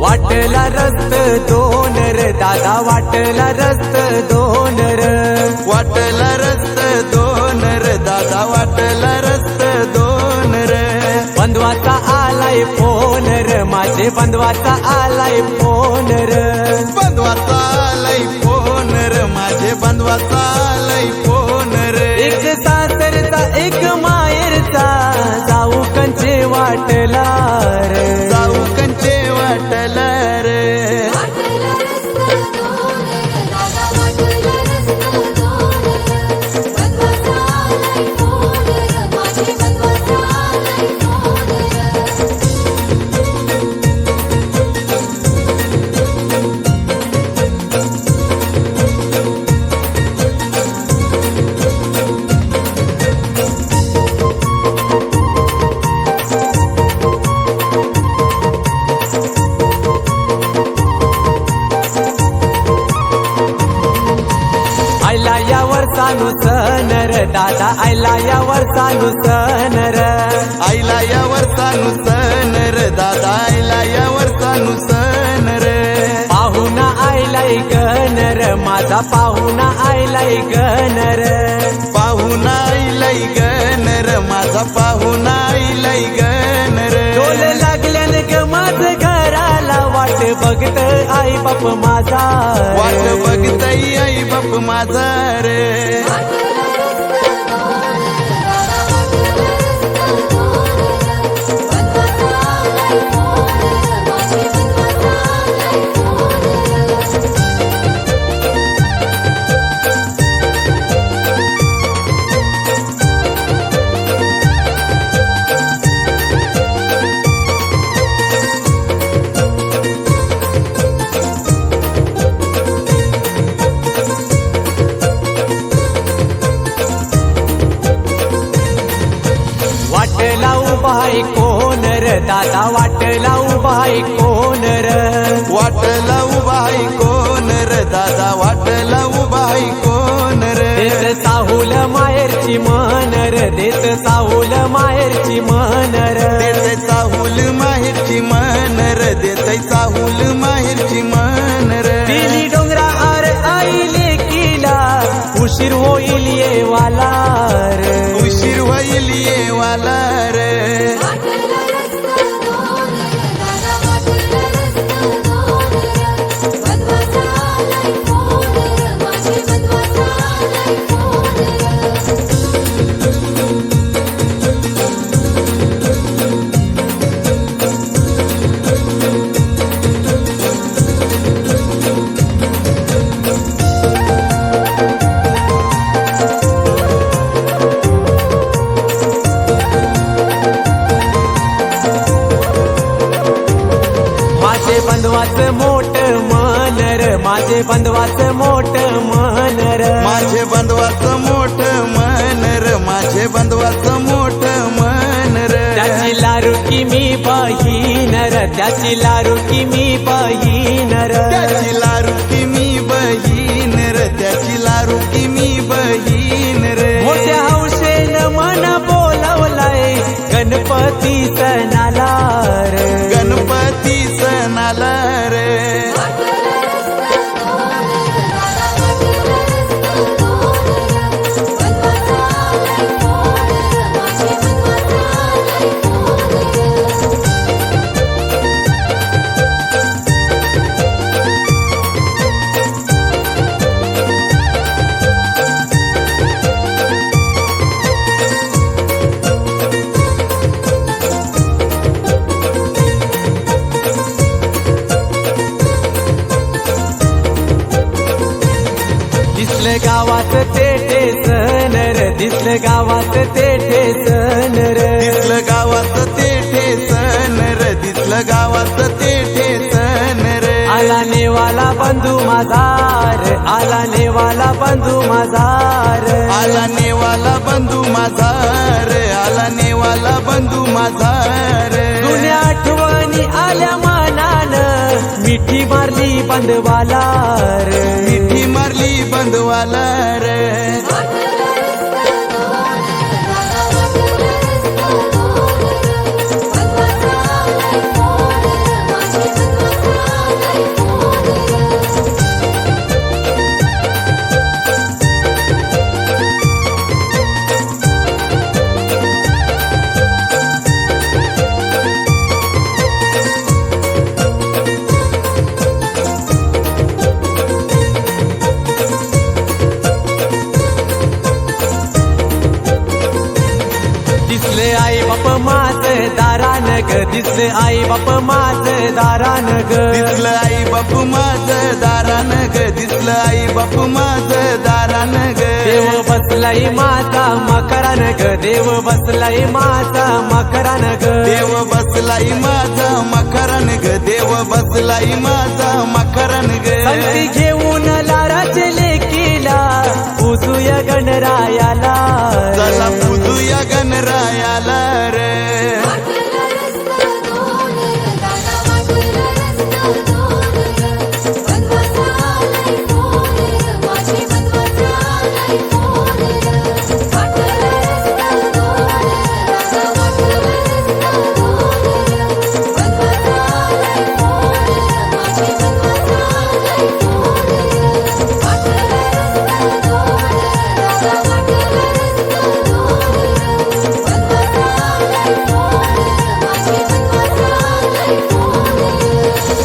वाटला रस्त दोन र दादा वाटला रस्त दोन र वाटला रस्त दोन र दादा वाटला रस्त दोन र बंधवाचा आलाय फोन र माझे बंधवाचा आलाय फोन र बंधवाचा आलाय फोन र माझे बंधवाचा आलाय फोन र एक सासरचा एक माहेरचा जाऊ कंचे वाटला रे जाऊ कंचे वाटला रे आयला यावर सानू सनर दादा आयला यावर सानू सनर आईला यावर सानू सनर दादा आईला यावर सानू सनर पाहुणा आयलाय गनर माझा पाहुणा आयलाय गनर पाहुणा आईलाय गनर माझा पाहुणा आईलाय गनर डोल लागल्यान ग माझं घराला वाट बघत आई बाप माझा वाट बघताई आई बाप माझा रे वाटला उभाय कोण र दादा वाटला उभाय कोण र वाटला उभाई कोण र दादा वाटला उभाई कोण रे देत साहुल माहेरची मन र देत साहुल माहेरची मन र देते चाहुल माहेरची मन र देते चाहुल माहेरची मन रे दिली डोंगरा आर आईले किला उशीर होईल येवाला रे उशीर होईल येवाला रे माझे बंधवाचं मोठ मन र माझे बंधवाचं मोठ मन र माझे बंधवाचं मोठ मन र माझे बंधवाचं मोठ मन रे त्याची लारुकी मी बहीण र त्याची लारुकी मी बहीण र त्याची लारुकी मी बहीण रे त्याची लारुकी मी बहीण रे मोठ्या हौशेनं मन बोलवलाय गणपती सणाला रे गणपती सणाला रे दिसलं गावात तेथे सण र दिसलं गावात तेथे सण र दिसलं गावात तेठे सण रे दिसलं गावात तेठे सण रे आला नेवाला बंधू माझा रे आला नेवाला बंधू माझा रे आला नेवाला बंधू माझा रे आला नेवाला बंधू माझा रे जुन्या आठवणी आल्या मनानं मिठी मारली बंधवाला रे मिठी मारली बंधवाला रे ग दिसले आई बाप माझ दारान ग दिसलं आई बापू माझं दारान ग दिसलं आई बापू माझं दारान ग देव बसलाई माझा मकरान ग देव बसलाई माझा मकरान ग देव बसलाई माझा मकरन ग देव बसलाई माझा मकरन ग संगती घेऊन लाराचे लेकीला पुसूया गणरायाला